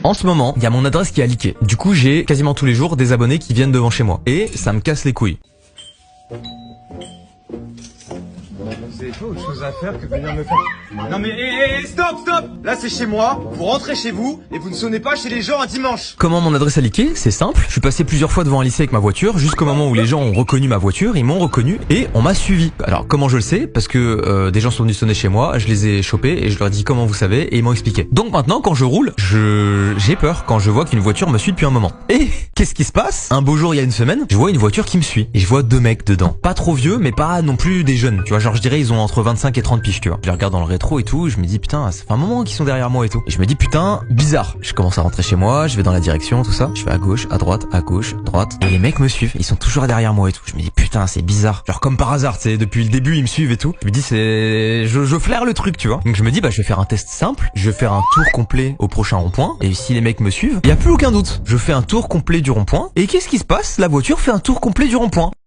En ce moment, il y a mon adresse qui a leaké. Du coup, j'ai quasiment tous les jours des abonnés qui viennent devant chez moi. Et ça me casse les couilles. Vous avez pas autre chose à faire que de venir me faire... Non mais stop. Là c'est chez moi, vous rentrez chez vous et vous ne sonnez pas chez les gens un dimanche. Comment mon adresse a leaké? C'est simple. Je suis passé plusieurs fois devant un lycée avec ma voiture, jusqu'au moment où les gens ont reconnu ma voiture, ils m'ont reconnu et on m'a suivi. Alors comment je le sais? Parce que des gens sont venus sonner chez moi, je les ai chopés et je leur ai dit comment vous savez et ils m'ont expliqué. Donc maintenant quand je roule, j'ai peur quand je vois qu'une voiture me suit depuis un moment. Et qu'est-ce qui se passe? Un beau jour il y a une semaine, je vois une voiture qui me suit et je vois deux mecs dedans. Pas trop vieux mais pas non plus des jeunes. Tu vois, genre je dirais ils ont entre 25 et 30 piges, tu vois. Je les regarde dans le rétro et tout, je me dis putain, ça fait un moment qu'ils sont derrière moi et tout. Et je me dis putain, bizarre. Je commence à rentrer chez moi, je vais dans la direction, tout ça. Je fais à gauche, à droite, à gauche, droite. Et les mecs me suivent, ils sont toujours derrière moi et tout. Je me dis putain, c'est bizarre. Genre comme par hasard, tu sais, depuis le début ils me suivent et tout. Je me dis je flaire le truc, tu vois. Donc je me dis je vais faire un test simple, je vais faire un tour complet au prochain rond-point. Et si les mecs me suivent, il y a plus aucun doute. Je fais un tour complet du rond-point. Et qu'est-ce qui se passe? La voiture fait un tour complet du rond-point.